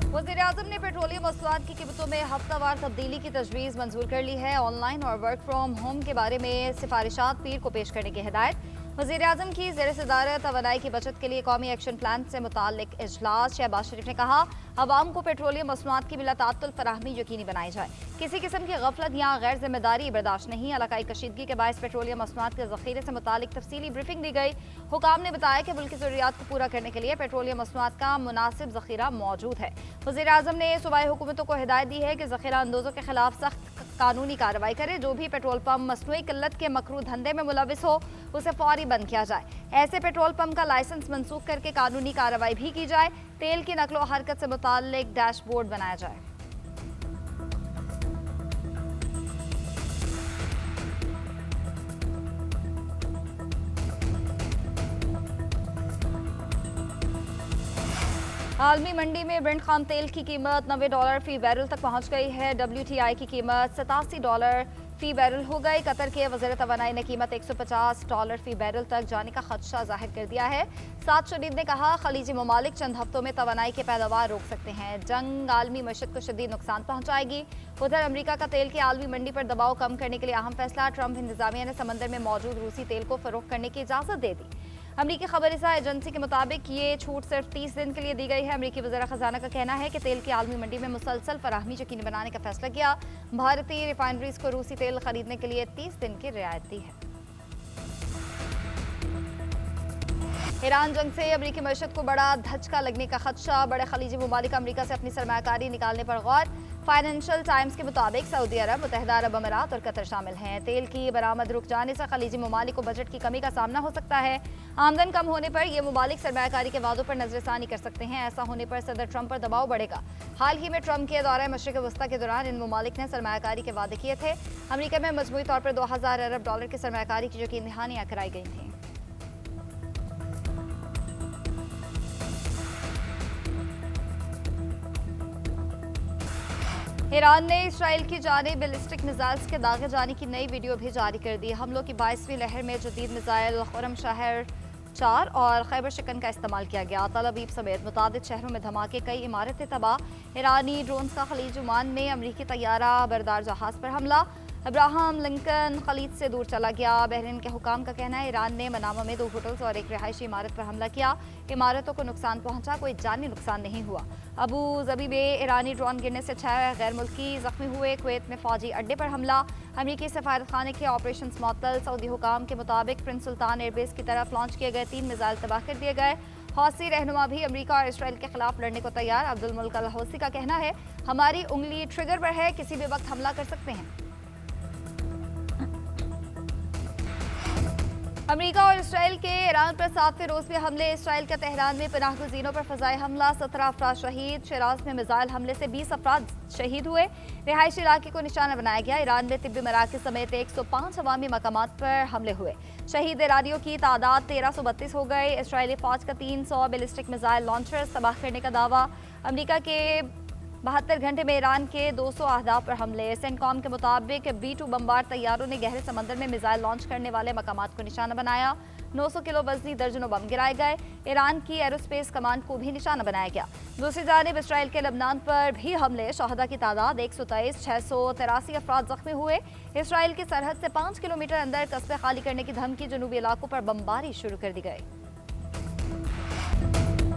वज़ीर-ए-आज़म ने पेट्रोलियम मसनूआत की कीमतों में हफ्तावार तब्दीली की तजवीज़ मंजूर कर ली है। ऑनलाइन और वर्क फ्राम होम के बारे में सिफारिशात पीर को पेश करने की हिदायत। वज़ीर-ए-आज़म की ज़ेर-ए-सदारत तवानाई की बचत के लिए कौमी एक्शन प्लान से मुताल्लिक इजलास। शहबाज शरीफ ने कहा, अवाम को पेट्रोलियम मसनूआत की बिलाताअत्तुल फराहमी यकीनी बनाई जाए। किसी किस्म की गफलत या गैर जिम्मेदारी बर्दाश्त नहीं। इलाकाई कशीदगी के बायस पेट्रोलियम मसनूआत के ज़ख़ीरे से मुताल्लिक तफसीली ब्रीफिंग दी गई। हुकाम ने बताया कि मुल्क की ज़रूरियात को पूरा करने के लिए पेट्रोलियम मसनूआत का मुनासिब ज़ख़ीरा मौजूद है। वज़ीर-ए-आज़म ने सूबाई हुकूमतों को हिदायत दी है कि ज़ख़ीरा अंदोज़ों के खिलाफ सख्त कानूनी कार्रवाई करे। जो भी पेट्रोल पंप मसनूई किल्लत के मकरू धंधे में मुलविस हो, उसे फौरी बंद किया जाए। ऐसे पेट्रोल पंप का लाइसेंस मनसूख करके कानूनी कार्रवाई भी की जाए। तेल की नकलो हरकत से मुताल्लिक डैशबोर्ड बनाया जाए। आलमी मंडी में ब्रेंट खाम तेल की कीमत $90 फी बैरल तक पहुंच गई है। WTI की कीमत $87 फी बैरल हो गई। कतर के वज़ीर तवानाई ने कीमत $150 फी बैरल तक जाने का खदशा जाहिर कर दिया है। साद शरीफ ने कहा, खलीजी ममालिक चंद हफ्तों में तवानाई की पैदावार रोक सकते हैं। जंग आलमी मशत को शदीद नुकसान पहुंचाएगी। उधर अमरीका का तेल की आलमी मंडी पर दबाव कम करने के लिए अहम फैसला। ट्रंप इंतजामिया ने समंदर में मौजूद रूसी तेल को फरोख्त करने की इजाज़त दे दी। अमरीकी खबरसां एजेंसी के मुताबिक ये छूट सिर्फ 30 दिन के लिए दी गई है। अमरीकी वज़ीर ख़जाना का कहना है कि तेल की आलमी मंडी में मुसलसल फराहमी यकीनी बनाने का फैसला किया। भारतीय रिफाइनरीज को रूसी तेल खरीदने के लिए 30 दिन की रियायत दी है। ईरान जंग से अमरीकी मईशत को बड़ा धचका लगने का खदशा। बड़े खलीजी ममालिक अमरीका से अपनी सरमायाकारी निकालने पर गौर। फाइनेंशियल टाइम्स के मुताबिक सऊदी अरब, मुत्तहिदा अरब अमीरात और कतर शामिल हैं। तेल की बरामद रुक जाने से खलीजी ममालिक को बजट की कमी का सामना हो सकता है। आमदन कम होने पर ये ममालिक सरमायाकारी के वादों पर नजरसानी कर सकते हैं। ऐसा होने पर सदर ट्रंप पर दबाव बढ़ेगा। हाल ही में ट्रंप के दौरे मशरिक़ वस्ता के दौरान इन ममालिक ने सरमायाकारी के वादे किए थे। अमरीका में मजमूई तौर पर $2000 अरब की सरमायाकारी की यकीन दहानियां कराई गई थी। ईरान ने इसराइल की जानिब बैलिस्टिक मिसाइल्स के दागे जाने की नई वीडियो भी जारी कर दी। हमलों की 22वीं लहर में जदीद मिसाइल खुरम शहर 4 और खैबर शिकन का इस्तेमाल किया गया। तल अवीव समेत मुतादिद शहरों में धमाके, कई इमारतें तबाह। ईरानी ड्रोन्स का खलीज ओमान में अमरीकी तैयारा बरदार जहाज पर हमला। अब्राहम लिंकन खलीज से दूर चला गया। बहरीन के हुकाम का कहना है, ईरान ने मनामा में 2 होटल्स और एक रिहायशी इमारत पर हमला किया। इमारतों को नुकसान पहुंचा, कोई जानी नुकसान नहीं हुआ। अबू ज़बी में ईरानी ड्रोन गिरने से 6 गैर मुल्की जख्मी हुए। कुवैत में फौजी अड्डे पर हमला। अमरीकी सफारत खाने के ऑपरेशन मअतल। सऊदी हुकाम के मुताबिक प्रिंस सुल्तान एयरबेस की तरफ लॉन्च किए गए 3 मिसाइल तबाह कर दिए गए। हौसी रहनुमा भी अमरीका और इसराइल के खिलाफ लड़ने को तैयार। अब्दुल मुल्क अल हौसी का कहना है, हमारी उंगली ट्रिगर पर है, किसी भी वक्त हमला कर सकते हैं। अमरीका और इसराइल के ईरान पर 7वें रोज भी हमले। इसराइल का तेहरान में पनाह गुज़ीनों पर फ़ज़ाई हमला, 17 अफराद शहीद। शिराज में मिसाइल हमले से 20 अफराद शहीद हुए। रिहायशी इलाके को निशाना बनाया गया। ईरान में तिब्बी मराकज़ समेत 105 अवामी मकामात पर हमले हुए। शहीद ईरानियों की तादाद 1332 हो गई। इसराइली फ़ौज का 300 बैलिस्टिक मिसाइल लॉन्चर्स तबाह करने का दावा। अमरीका के 72 घंटे में ईरान के 200 अहदाफ पर हमले। सेंटकॉम के मुताबिक B-2 बम्बार तैयारों ने गहरे समंदर में मिसाइल लॉन्च करने वाले मकामात को निशाना बनाया। 900 किलो वजनी दर्जनों बम गिराए गए। ईरान की एरोस्पेस कमांड को भी निशाना बनाया गया। दूसरी जानिब इसराइल के लबनान पर भी हमले। शहदा की तादाद 123, 683 अफराद जख्मी हुए। इसराइल की सरहद से 5 किलोमीटर अंदर कस्बे खाली करने की धमकी। जनूबी इलाकों पर बमबारी शुरू कर दी गई।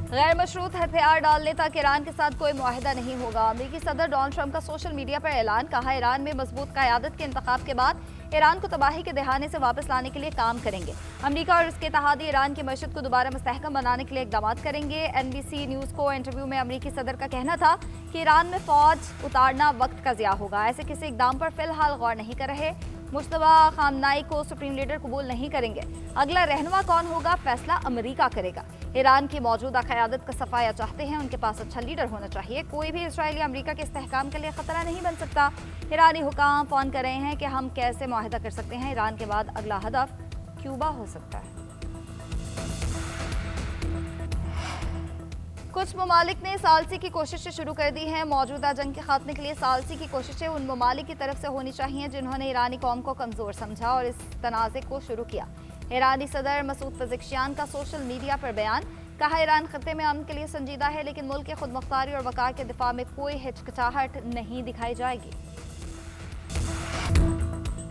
गैर मशरूत हथियार डालने तक ईरान के साथ कोई मुआहिदा नहीं होगा। अमेरिकी सदर डोनाल्ड ट्रंप का सोशल मीडिया पर ऐलान। कहा, ईरान में मजबूत क़यादत के इंतखाब के बाद ईरान को तबाही के दहाने से वापस लाने के लिए काम करेंगे। अमेरिका और उसके इत्तेहादी ईरान की मईशत को दोबारा मुस्तहकम बनाने के लिए इक़दाम करेंगे। NBC न्यूज़ को इंटरव्यू में अमेरिकी सदर का कहना था कि ईरान में फ़ौज उतारना वक्त का ज़िया होगा। ऐसे किसी इक़दाम पर फ़िलहाल गौर नहीं कर रहे। मुश्तबा खामनाई को सुप्रीम लीडर कबूल नहीं करेंगे। अगला रहनुमा कौन होगा, फैसला अमेरिका करेगा। ईरान की मौजूदा क़यादत का सफाया चाहते हैं। उनके पास अच्छा लीडर होना चाहिए। कोई भी इसराइल या अमेरिका के इस्तेहकाम के लिए खतरा नहीं बन सकता। ईरानी हुकाम फ़ोन कर रहे हैं कि हम कैसे मुआहिदा कर सकते हैं। ईरान के बाद अगला हदफ क्यूबा हो सकता है। कुछ ममालिक ने सालसी की कोशिशें शुरू कर दी हैं। मौजूदा जंग के खात्मे के लिए सालसी की कोशिशें उन ममालिक की तरफ से होनी चाहिए जिन्होंने ईरानी कौम को कमज़ोर समझा और इस तनाज़े को शुरू किया। ईरानी सदर मसूद पज़ेश्कियान का सोशल मीडिया पर बयान। कहा ईरान खत्ते में अमन के लिए संजीदा है, लेकिन मुल्क की खुद मुख्तारी और वक़ार के दिफा में कोई हिचकिचाहट नहीं दिखाई जाएगी।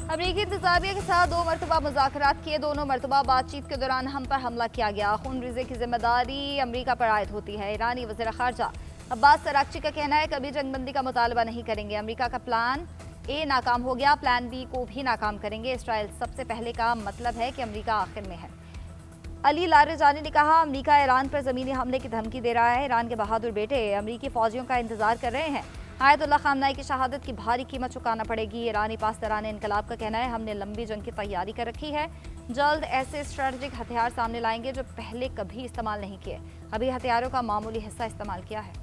अमरीकी इंतजामिया के साथ 2 मरतबा मुज़ाकरात किए, दोनों मरतबा बातचीत के दौरान हम पर हमला किया गया। खूनरेज़ी की जिम्मेदारी अमरीका पर आयद होती है। ईरानी वज़ीर ख़ारजा अब्बास अरागची का कहना है कभी जंगबंदी का मुतालबा नहीं करेंगे। अमरीका का प्लान ए नाकाम हो गया, प्लान बी को भी नाकाम करेंगे। इसराइल सबसे पहले का मतलब है कि अमरीका आखिर में है। अली लारेजानी ने कहा अमरीका ईरान पर ज़मीनी हमले की धमकी दे रहा है। ईरान के बहादुर बेटे अमरीकी फ़ौजियों का इंतजार कर रहे हैं। आयतुल्लाह खामनाई की शहादत की भारी कीमत चुकाना पड़ेगी। ईरानी पासदारान इनकलाब का कहना है हमने लंबी जंग की तैयारी कर रखी है, जल्द ऐसे स्ट्रेटजिक हथियार सामने लाएंगे जो पहले कभी इस्तेमाल नहीं किए। अभी हथियारों का मामूली हिस्सा इस्तेमाल किया है।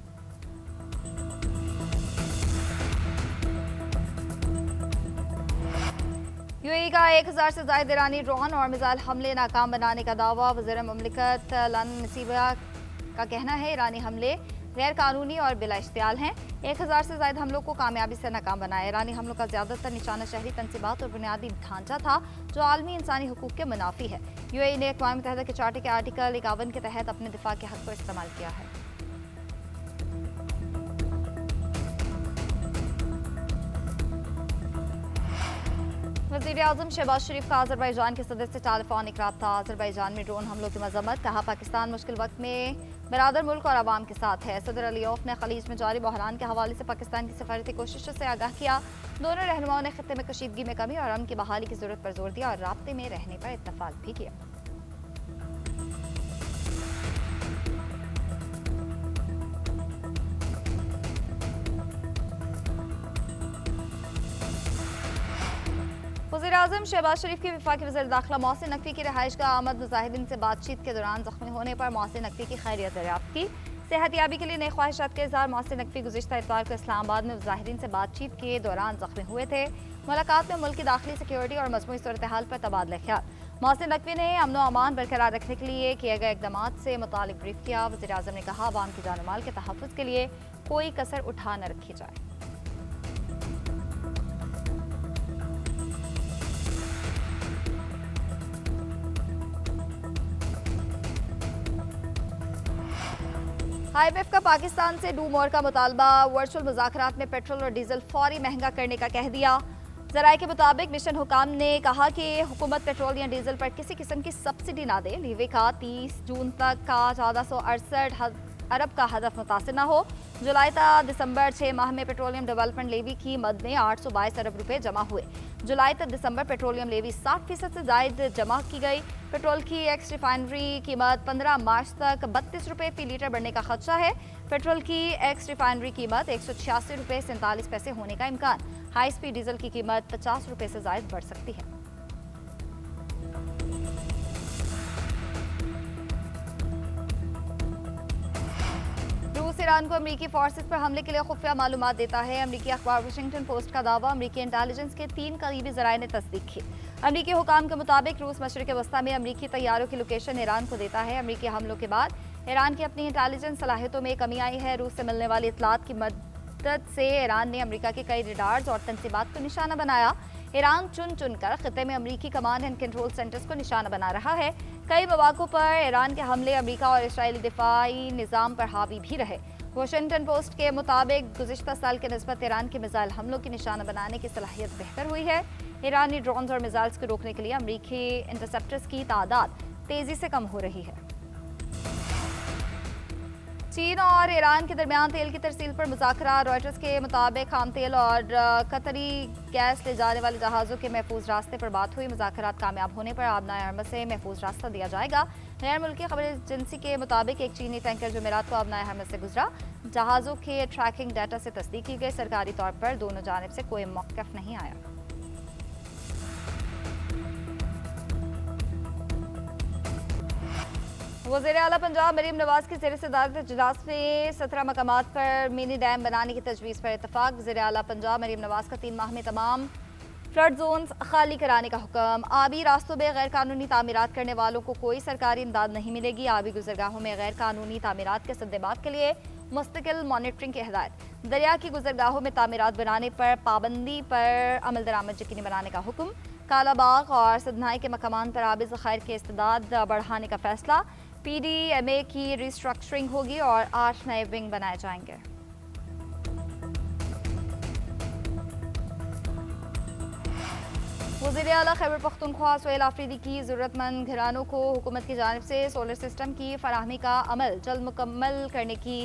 यूएई का 1000 से ज्यादा ईरानी ड्रोन और मिसाइल हमले नाकाम बनाने का दावा। वज़ीर मुमलिकत लन नसीबा का कहना है ईरानी हमले गैर कानूनी और बिला इश्तियाल हैं। 1000 से ज्यादा हमलों को कामयाबी से नाकाम बनाया। ईरानी हमलों का ज्यादातर निशाना शहरी तनसीबात और बुनियादी ढांचा था जो आलमी इंसानी हुकूक के मुनाफी है। यूएई ने अक़वाम मुत्तहिदा के चार्टर के आर्टिकल 51 के तहत अपने दिफा के हक को इस्तेमाल किया है। वज़ीर-ए-आज़म शहबाज शरीफ का अज़रबैजान के सदर से टेलीफोनिक रब्ता। अज़रबैजान में ड्रोन हमलों की मज़म्मत, कहा पाकिस्तान मुश्किल वक्त में बरादर मुल्क और आवाम के साथ है। सदर अलीयौफ ने खलीज में जारी बहरान के हवाले से पाकिस्तान की सफारती कोशिशों से आगाह किया। दोनों रहनुमाओं ने खित्ते में कशीदगी में कमी और अमन की बहाली की जरूरत पर जोर दिया और राब्ते में रहने पर इत्तफाक भी किया। वज़ीर-ए-आज़म शहबाज शरीफ के वफाकी वज़ीर दाखिला मोहसिन नकवी की रिहाइश का आमद मुजाहिदीन से बातचीत के दौरान जख्मी होने पर मोहसिन नकवी की खैरियत दरियाफ्त की। सेहतियाबी के लिए नई ख्वाहिशात के इज़हार। मोहसिन नकवी गुज़िश्ता इतवार को इस्लामाबाद में मुजाहिदीन से बातचीत के दौरान जख्मी हुए थे। मुलाकात में मुल्क की दाखिली सिक्योरिटी और मजमूई सूरत हाल पर तबादला ख्याल। मोहसिन नकवी ने अमन व अमान बरकरार रखने के लिए किए गए इक़दामात से मुतालिक ब्रीफ किया। वज़ीर-ए-आज़म ने कहा आवाम की जान माल के तहफ़्फ़ुज़ के लिए कोई कसर उठा न रखी जाए। IMF का पाकिस्तान से डू मोर का मुतालबा। वर्चुअल मुज़ाकरात में पेट्रोल और डीजल फौरी महंगा करने का कह दिया। ज़राए के मुताबिक मिशन हुकाम ने कहा कि हुकूमत पेट्रोल या डीजल पर किसी किस्म की सब्सिडी ना दे। लीवे का 30 जून तक का 1468 अरब का हदफ मुतासिर न हो। जुलाई ता दिसंबर 6 माह में पेट्रोलियम डेवलपमेंट लेवी की मद में 822 अरब रुपए जमा हुए। जुलाई तक दिसंबर पेट्रोलियम लेवी 60% से ज़ायद जमा की गई। पेट्रोल की एक्स रिफाइनरी कीमत 15 मार्च तक 32 रुपये फी लीटर बढ़ने का खदशा है। पेट्रोल की एक्स रिफाइनरी कीमत 186 रुपये 47 पैसे होने का इम्कान। हाई स्पीड डीजल की कीमत 50 रुपये से ज़ायद बढ़ सकती है। रूस ईरान को अमरीकी फोर्सेस पर हमले के लिए खुफिया मालूमात देता है। अमरीकी अखबार वाशिंगटन पोस्ट का दावा अमरीकी इंटेलिजेंस के 3 करीबी ज़राए ने तस्दीक की। अमरीकी हुकाम के मुताबिक रूस मशरिक़ वस्ता में अमरीकी तैयारों की लोकेशन ईरान को देता है। अमरीकी हमलों के बाद ईरान की अपनी इंटेलिजेंस सलाहियतों में कमी आई है। रूस से मिलने वाली इतलात की मदद से ईरान ने अमरीका के कई रडार्स और तनसीबात को निशाना बनाया। ईरान चुन चुन कर खित्ते में अमरीकी कमांड एंड कंट्रोल सेंटर्स को निशाना बना रहा है। कई मौक़ों पर ईरान के हमले अमरीका और इसराइली दिफाई निज़ाम पर हावी भी रहे। वाशिंगटन पोस्ट के मुताबिक गुज़िश्ता साल के निस्बत ईरान के मिसाइल हमलों की निशाना बनाने की सलाहियत बेहतर हुई है। ईरानी ड्रोन्स और मिसाइल्स को रोकने के लिए अमरीकी इंटरसेप्टर्स की तादाद तेज़ी से कम हो रही है। चीन और ईरान के दरमियान तेल की तरसील पर मुज़ाकरा। रॉयटर्स के मुताबिक खाम तेल और कतरी गैस ले जाने वाले जहाज़ों के महफूज रास्ते पर बात हुई। मुज़ाकरात कामयाब होने पर आबनाए हरमज़ से महफूज रास्ता दिया जाएगा। गैर मुल्की खबर एजेंसी के मुताबिक एक चीनी टैंकर जुमेरात को आबनाए हरमज़ से गुजरा। जहाज़ों के ट्रैकिंग डाटा से तस्दीक की गई। सरकारी तौर पर दोनों जानिब से कोई मौक़िफ़ नहीं आया। वज़ीर आला पंजाब मरीम नवाज की ज़ेर सदारत इजलास में 17 मकामात पर मिनी डैम बनाने की तजवीज़ पर इतफाक़। वज़ीर आला पंजाब मरीम नवाज का 3 माह में तमाम फ्लड जोन्स खाली कराने का हुक्म। आबी रास्तों में गैर कानूनी तामीरात करने वालों को कोई सरकारी इमदाद नहीं मिलेगी। आबी गुजरगाहों में गैर कानूनी तामीरात के सद्देबात के लिए मुस्तकिल मॉनिटरिंग की हिदायत। दरिया की गुजरगाहों में तामीरात बनाने पर पाबंदी पर अमल दरामद यकीनी बनाने का हुक्म। कालाबाग और सदनाई के मकामान पर आबी ज़खायर की इस्तेदाद बढ़ाने का फैसला। PDMA की रिस्ट्रक्चरिंग होगी और 8 नए विंग बनाए जाएंगे। वज़ीर आला खैबर पख्तूनख्वा सुहेल आफरीदी की ज़रूरतमंद घरानों को हुकूमत की जानिब से सोलर सिस्टम की फराहमी का अमल जल्द मुकम्मल करने की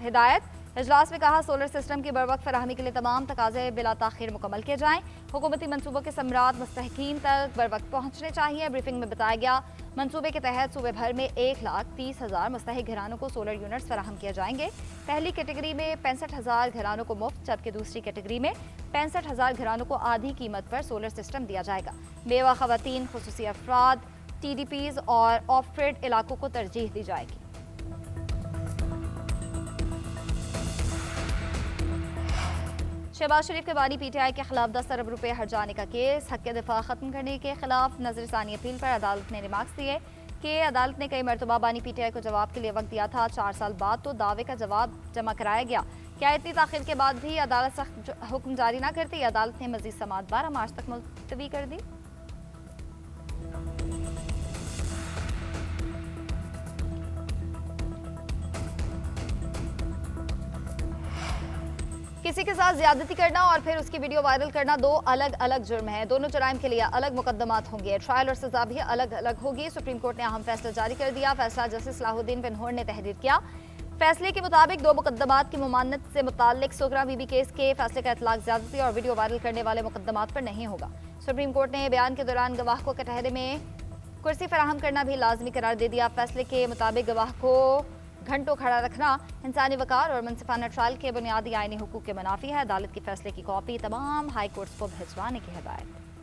हिदायत। इजलास में कहा, सोलर सिस्टम की बरवक्त फराहमी के लिए तमाम तकाज़े बिला ताख़ीर मुकम्मल किए जाएँ। हुकूमती मनसूबों के समरात मुस्तहिकीन तक बरवक्त पहुँचने चाहिए। ब्रीफिंग में बताया गया, मनसूबे के तहत सूबे भर में 1,30,000 मुस्तहिक घरानों को सोलर यूनिट्स फराहम किए जाएंगे। पहली कैटेगरी में 65,000 घरानों को मुफ्त, जबकि दूसरी कैटेगरी में 65,000 घरानों को आधी कीमत पर सोलर सिस्टम दिया जाएगा। बेवा खवातीन, खुसूसी अफराद, TDPs और ऑफ ग्रिड इलाकों को तरजीह दी जाएगी। शहबाज शरीफ के बानी PTI के खिलाफ 10 अरब रुपए हट जाने का केस, हक दिफा खत्म करने के खिलाफ नजरसानी अपील पर अदालत ने रिमार्क्स दिए कि अदालत ने कई मरतबा बानी PTI को जवाब के लिए वक्त दिया था। 4 साल बाद तो दावे का जवाब जमा कराया गया। क्या इतनी ताखिर के बाद भी अदालत सख्त हुक्म जारी ना करती? अदालत ने मजीद समाअत 12 मार्च तक मुलतवी कर दी। किसी के साथ ज्यादती करना और फिर उसकी वीडियो वायरल करना 2 अलग अलग जुर्म है। दोनों जुराइम के लिए अलग मुकदमात होंगे। ट्रायल और सजा भी अलग अलग होगी। सुप्रीम कोर्ट ने अहम फैसला जारी कर दिया। फैसला जस्टिस सलाहुद्दीन बिन होर ने तहरीर किया। फैसले के मुताबिक 2 मुकदमात की मुमानत से मुताल्लिक सुगरा बीबी केस के फैसले का इतलाक ज्यादती और वीडियो वायरल करने वाले मुकदमात पर नहीं होगा। सुप्रीम कोर्ट ने बयान के दौरान गवाह को कटहरे में कुर्सी फराहम करना भी लाजमी करार दे दिया। फैसले के मुताबिक गवाह को घंटों खड़ा रखना इंसानी वकार और मुनसिफाना ट्रायल के बुनियादी आईनी हुकूक के मुनाफी है। अदालत के फैसले की कॉपी तमाम हाई कोर्ट्स को भिजवाने की हिदायत।